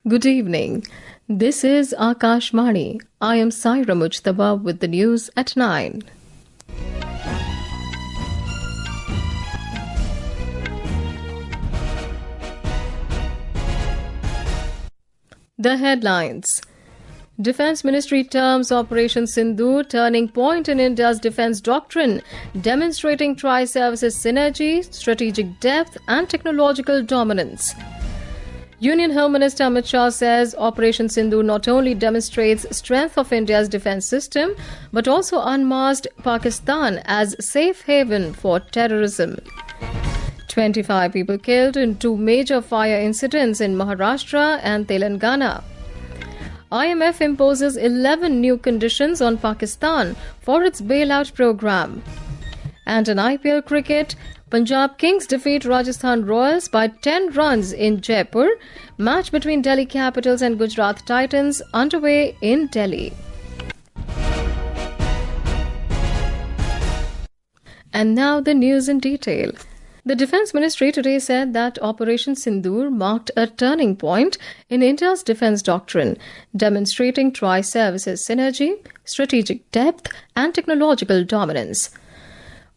Good evening. This is Akashvani. I am Saira Mujtaba with the news at 9. The headlines. Defence Ministry terms Operation Sindoor turning point in India's defence doctrine, demonstrating tri-services synergy, strategic depth and technological dominance. Union Home Minister Amit Shah says Operation Sindoor not only demonstrates strength of India's defence system, but also unmasked Pakistan as safe haven for terrorism. 25 people killed in two major fire incidents in Maharashtra and Telangana. IMF imposes 11 new conditions on Pakistan for its bailout program. And in IPL cricket, Punjab Kings defeat Rajasthan Royals by 10 runs in Jaipur. Match between Delhi Capitals and Gujarat Titans underway in Delhi. And now the news in detail. The Defence Ministry today said that Operation Sindoor marked a turning point in India's defence doctrine, demonstrating tri-services synergy, strategic depth and technological dominance.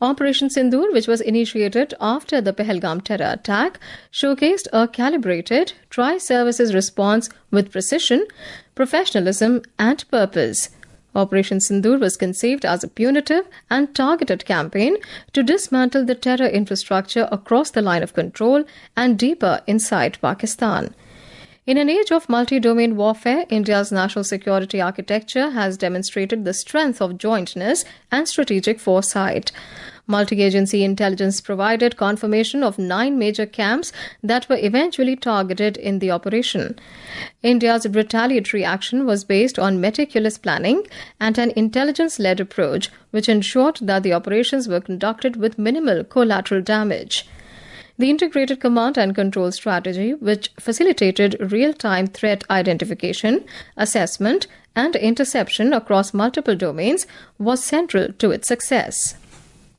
Operation Sindoor, which was initiated after the Pahalgam terror attack, showcased a calibrated tri-services response with precision, professionalism and purpose. Operation Sindoor was conceived as a punitive and targeted campaign to dismantle the terror infrastructure across the line of control and deeper inside Pakistan. In an age of multi-domain warfare, India's national security architecture has demonstrated the strength of jointness and strategic foresight. Multi-agency intelligence provided confirmation of 9 major camps that were eventually targeted in the operation. India's retaliatory action was based on meticulous planning and an intelligence-led approach, which ensured that the operations were conducted with minimal collateral damage. The integrated command and control strategy, which facilitated real-time threat identification, assessment, and interception across multiple domains, was central to its success.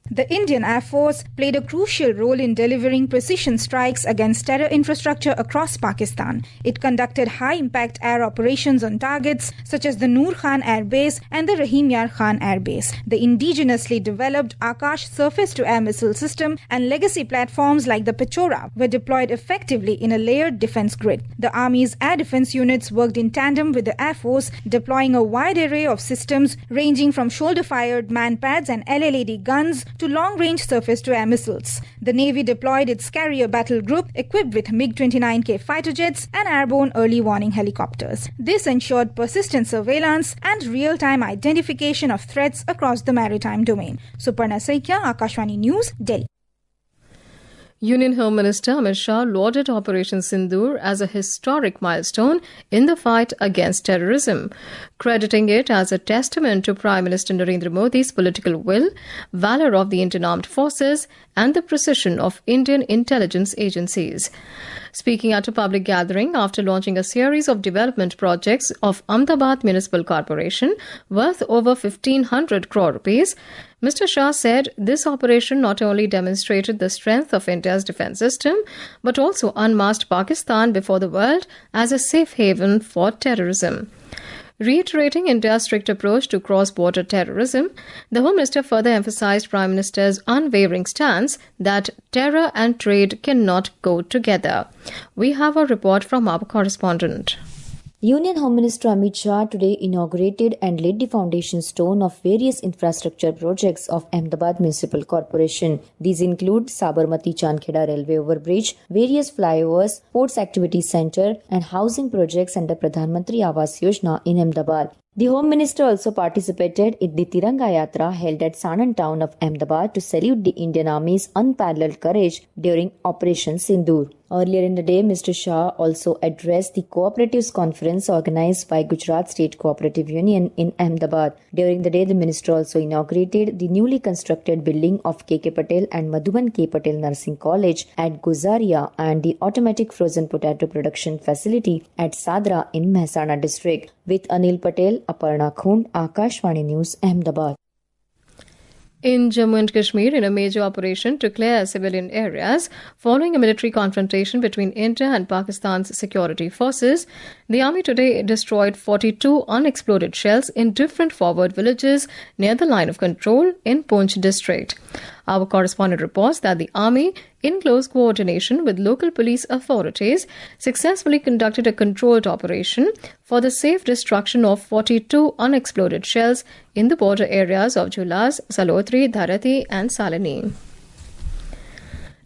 The Indian Air Force played a crucial role in delivering precision strikes against terror infrastructure across Pakistan. It conducted high-impact air operations on targets such as the Noor Khan Air Base and the Rahim Yar Khan Air Base. The indigenously developed Akash surface-to-air missile system and legacy platforms like the Pechora were deployed effectively in a layered defense grid. The Army's air defense units worked in tandem with the Air Force, deploying a wide array of systems ranging from shoulder-fired man-pads and LLAD guns to long-range surface-to-air missiles. The Navy deployed its carrier battle group equipped with MiG-29K fighter jets and airborne early warning helicopters. This ensured persistent surveillance and real-time identification of threats across the maritime domain. Suparna Saikia, Akashvani News, Delhi. Union Home Minister Amit Shah lauded Operation Sindoor as a historic milestone in the fight against terrorism, crediting it as a testament to Prime Minister Narendra Modi's political will, valour of the Indian Armed Forces, and the precision of Indian intelligence agencies. Speaking at a public gathering after launching a series of development projects of Ahmedabad Municipal Corporation worth over 1,500 crore rupees, Mr. Shah said this operation not only demonstrated the strength of India's defence system, but also unmasked Pakistan before the world as a safe haven for terrorism. Reiterating India's strict approach to cross-border terrorism, the Home Minister further emphasised Prime Minister's unwavering stance that terror and trade cannot go together. We have a report from our correspondent. Union Home Minister Amit Shah today inaugurated and laid the foundation stone of various infrastructure projects of Ahmedabad Municipal Corporation. These include Sabarmati Chankheda Railway Overbridge, various flyovers, Sports Activity Centre and housing projects under Pradhan Mantri Awas Yojana in Ahmedabad. The Home Minister also participated in the Tiranga Yatra held at Sanand town of Ahmedabad to salute the Indian Army's unparalleled courage during Operation Sindoor. Earlier in the day, Mr. Shah also addressed the Cooperatives Conference organized by Gujarat State Cooperative Union in Ahmedabad. During the day, the Minister also inaugurated the newly constructed building of K.K. Patel and Madhuban K. Patel Nursing College at Guzaria and the automatic frozen potato production facility at Sadra in Mehsana district. With Anil Patel, Aparna Khund, Akashvani News, Ahmedabad. In Jammu and Kashmir, in a major operation to clear civilian areas following a military confrontation between India and Pakistan's security forces, the army today destroyed 42 unexploded shells in different forward villages near the line of control in Poonch district. Our correspondent reports that the army, in close coordination with local police authorities, successfully conducted a controlled operation for the safe destruction of 42 unexploded shells in the border areas of Julas, Salotri, Dharati and Salini.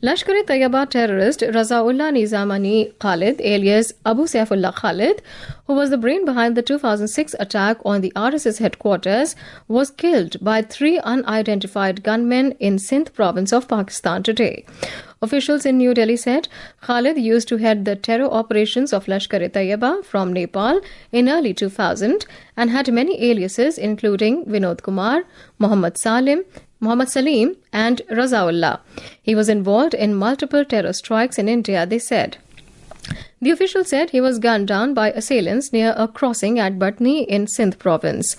Lashkar-e-Taiba terrorist Razaullah Nizamani Khalid, alias Abu Saifullah Khalid, who was the brain behind the 2006 attack on the RSS headquarters, was killed by 3 unidentified gunmen in Sindh province of Pakistan today. Officials in New Delhi said Khalid used to head the terror operations of Lashkar-e-Taiba from Nepal in early 2000 and had many aliases including Vinod Kumar, Muhammad Salim and Razaullah. He was involved in multiple terror strikes in India, they said. The official said he was gunned down by assailants near a crossing at Batni in Sindh province.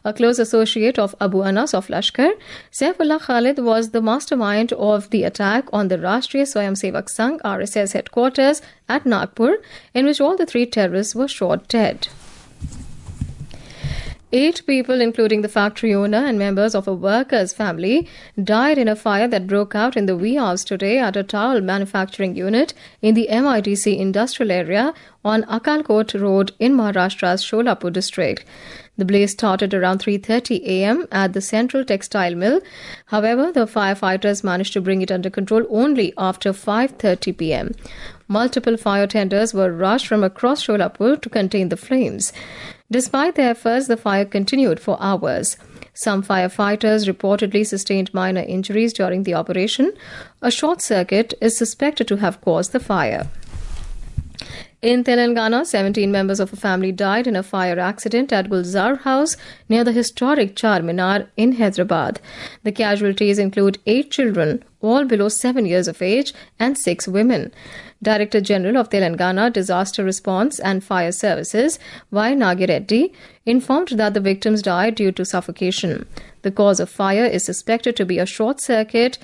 A close associate of Abu Anas of Lashkar, Saifullah Khalid was the mastermind of the attack on the Rashtriya Swayamsevak Sangh RSS headquarters at Nagpur, in which all the 3 terrorists were shot dead. 8 people, including the factory owner and members of a worker's family, died in a fire that broke out in the wee hours today at a towel manufacturing unit in the MIDC industrial area on Akalkot Road in Maharashtra's Sholapur district. The blaze started around 3:30 a.m. at the central textile mill. However, the firefighters managed to bring it under control only after 5:30 p.m. Multiple fire tenders were rushed from across Sholapur to contain the flames. Despite their efforts, the fire continued for hours. Some firefighters reportedly sustained minor injuries during the operation. A short circuit is suspected to have caused the fire. In Telangana, 17 members of a family died in a fire accident at Gulzar House near the historic Charminar in Hyderabad. The casualties include 8 children, all below 7 years of age, and 6 women. Director General of Telangana Disaster Response and Fire Services, Y. Nagireddy, informed that the victims died due to suffocation. The cause of fire is suspected to be a short circuit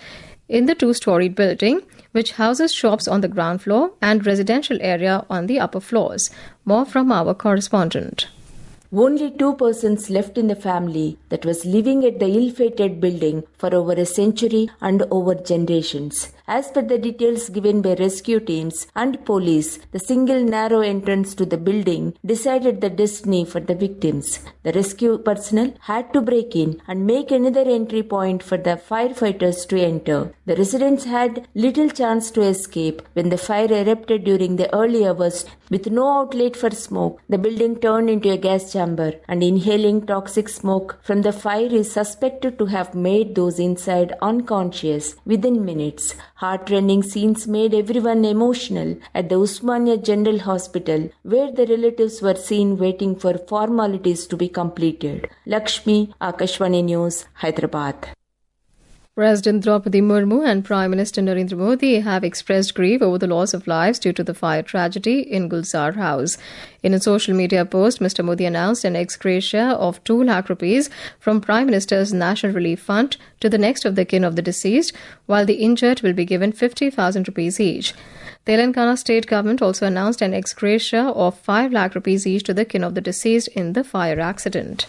in the 2-storied building, which houses shops on the ground floor and residential area on the upper floors. More from our correspondent. Only 2 persons left in the family that was living at the ill-fated building for over a century and over generations. As per the details given by rescue teams and police, the single narrow entrance to the building decided the destiny for the victims. The rescue personnel had to break in and make another entry point for the firefighters to enter. The residents had little chance to escape when the fire erupted during the early hours. With no outlet for smoke, the building turned into a gas chamber, and inhaling toxic smoke from the fire is suspected to have made those inside unconscious within minutes. Heart-rending scenes made everyone emotional at the Usmania General Hospital, where the relatives were seen waiting for formalities to be completed. Lakshmi, Akashvani News, Hyderabad. President Draupadi Murmu and Prime Minister Narendra Modi have expressed grief over the loss of lives due to the fire tragedy in Gulzar House. In a social media post, Mr. Modi announced an ex gratia of 2 lakh rupees from Prime Minister's National Relief Fund to the next of the kin of the deceased, while the injured will be given 50,000 rupees each. Telangana state government also announced an ex gratia of 5 lakh rupees each to the kin of the deceased in the fire accident.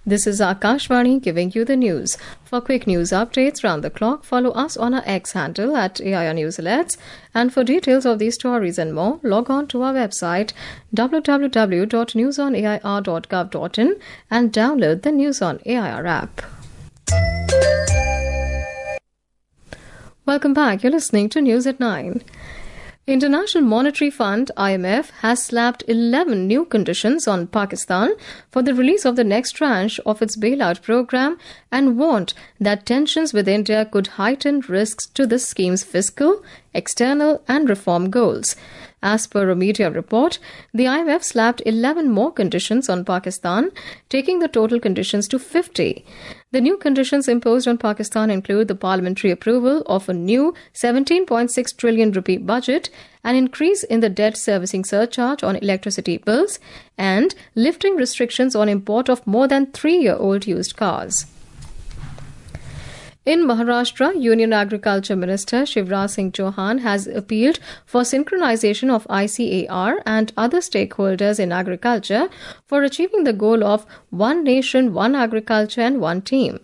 This is Akashvani giving you the news. For quick news updates round the clock, follow us on our X handle at AIR News Alerts. And for details of these stories and more, log on to our website www.newsonair.gov.in and download the News on AIR app. Welcome back. You're listening to News at 9. International Monetary Fund IMF has slapped 11 new conditions on Pakistan for the release of the next tranche of its bailout program and warned that tensions with India could heighten risks to the scheme's fiscal, external and reform goals. As per a media report, the IMF slapped 11 more conditions on Pakistan, taking the total conditions to 50. The new conditions imposed on Pakistan include the parliamentary approval of a new 17.6 trillion rupee budget, an increase in the debt servicing surcharge on electricity bills, and lifting restrictions on import of more than 3-year-old used cars. In Maharashtra, Union Agriculture Minister Shivraj Singh Chauhan has appealed for synchronization of ICAR and other stakeholders in agriculture for achieving the goal of one nation, one agriculture and one team.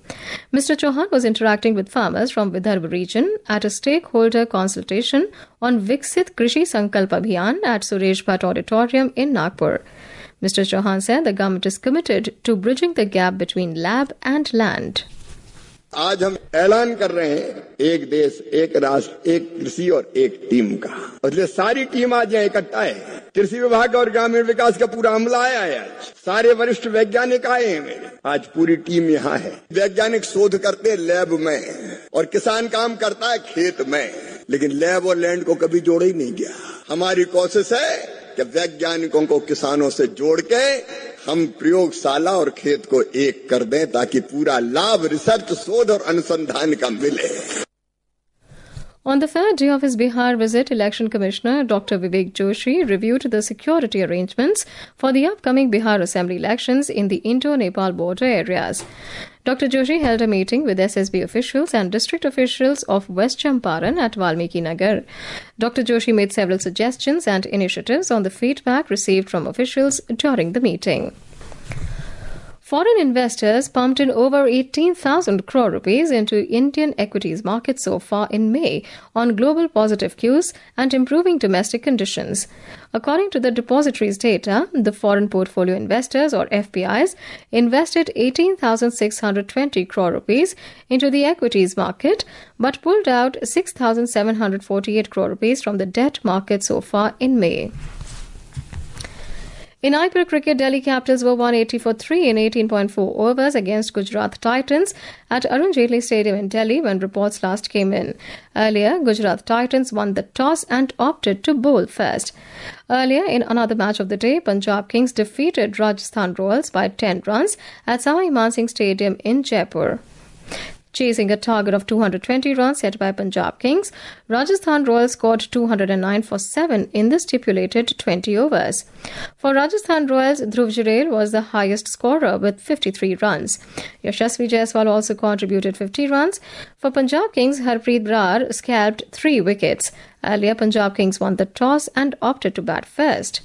Mr. Chauhan was interacting with farmers from Vidarbha region at a stakeholder consultation on Viksit Krishi Sankalp Abhiyan at Suresh Bhatt Auditorium in Nagpur. Mr. Chauhan said the government is committed to bridging the gap between lab and land. आज हम ऐलान कर रहे हैं एक देश, एक राष्ट्र, एक कृषि और एक टीम का। और इसलिए सारी टीम आज यहाँ इकट्ठा है। कृषि विभाग और ग्रामीण विकास का पूरा अमला आया है आज। सारे वरिष्ठ वैज्ञानिक आए हैं मेरे। आज पूरी टीम यहाँ है। वैज्ञानिक शोध करते हैं लैब में और किसान काम करता है खेत में, लेकिन लैब और लैंड को कभी जोड़ा ही नहीं गया। हमारी कोशिश है कि वैज्ञानिकों को किसानों से जोड़ के हम प्रयोगशाला और खेत को एक कर दें ताकि पूरा लाभ रिसर्च, शोध और अनुसंधान का मिले। On the third day of his Bihar visit, Election Commissioner Dr. Vivek Joshi reviewed the security arrangements for the upcoming Bihar Assembly elections in the Indo-Nepal border areas. Dr. Joshi held a meeting with SSB officials and district officials of West Champaran at Valmiki Nagar. Dr. Joshi made several suggestions and initiatives on the feedback received from officials during the meeting. Foreign investors pumped in over 18,000 crore rupees into Indian equities market so far in May on global positive cues and improving domestic conditions. According to the depository's data, the foreign portfolio investors or FPIs invested 18,620 crore rupees into the equities market but pulled out 6,748 crore rupees from the debt market so far in May. In IPL cricket, Delhi Capitals were 180 for 3 in 18.4 overs against Gujarat Titans at Arun Jaitley Stadium in Delhi when reports last came in. Earlier, Gujarat Titans won the toss and opted to bowl first. Earlier, in another match of the day, Punjab Kings defeated Rajasthan Royals by 10 runs at Sawai Mansingh Stadium in Jaipur. Chasing a target of 220 runs set by Punjab Kings, Rajasthan Royals scored 209 for 7 in the stipulated 20 overs. For Rajasthan Royals, Dhruv Jurel was the highest scorer with 53 runs. Yashasvi Jaiswal also contributed 50 runs. For Punjab Kings, Harpreet Brar scalped 3 wickets. Earlier, Punjab Kings won the toss and opted to bat first.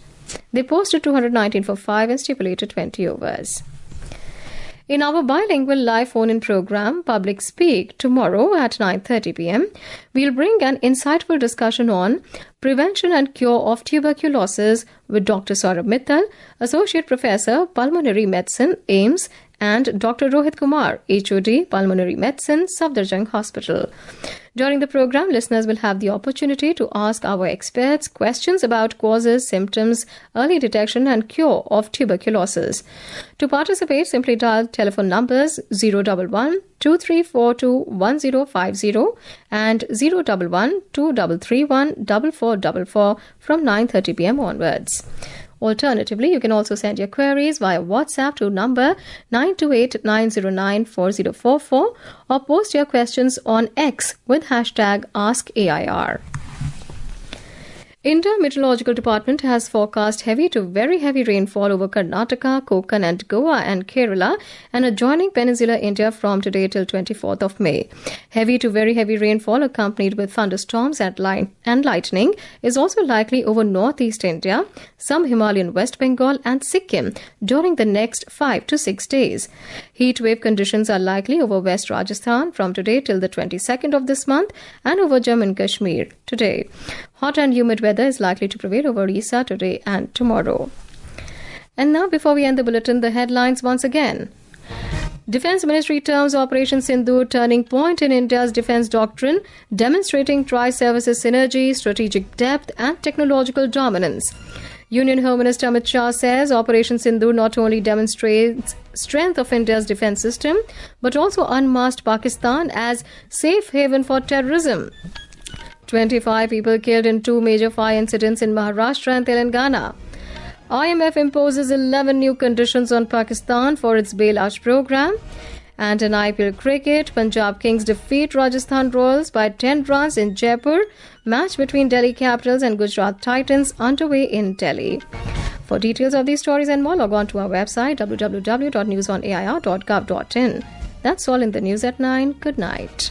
They posted 219 for 5 in stipulated 20 overs. In our bilingual live phone-in program, Public Speak, tomorrow at 9:30 p.m., we'll bring an insightful discussion on prevention and cure of tuberculosis with Dr. Saurabh Mittal, Associate Professor, Pulmonary Medicine, AIIMS, and Dr. Rohit Kumar, HOD, Pulmonary Medicine, Safdarjung Hospital. During the program, listeners will have the opportunity to ask our experts questions about causes, symptoms, early detection and cure of tuberculosis. To participate, simply dial telephone numbers 011 2342 1050 and 011 2331 4444 from 9:30 p.m. onwards. Alternatively, you can also send your queries via WhatsApp to number 928-909-4044 or post your questions on X with hashtag AskAIR. India Meteorological Department has forecast heavy to very heavy rainfall over Karnataka, Konkan and Goa and Kerala and adjoining peninsular India from today till 24th of May. Heavy to very heavy rainfall accompanied with thunderstorms and lightning is also likely over northeast India, some Himalayan West Bengal and Sikkim during the next 5 to 6 days. Heat wave conditions are likely over West Rajasthan from today till the 22nd of this month and over Jammu and Kashmir today. Hot and humid weather is likely to prevail over Orissa today and tomorrow. And now, before we end the bulletin, the headlines once again. Defence Ministry terms Operation Sindoor turning point in India's defence doctrine, demonstrating tri-services synergy, strategic depth and technological dominance. Union Home Minister Amit Shah says Operation Sindoor not only demonstrates strength of India's defence system, but also unmasked Pakistan as safe haven for terrorism. 25 people killed in 2 major fire incidents in Maharashtra and Telangana. IMF imposes 11 new conditions on Pakistan for its bailout program. And in IPL cricket, Punjab Kings defeat Rajasthan Royals by 10 runs in Jaipur. Match between Delhi Capitals and Gujarat Titans underway in Delhi. For details of these stories and more, log on to our website www.newsonair.gov.in. That's all in the news at 9. Good night.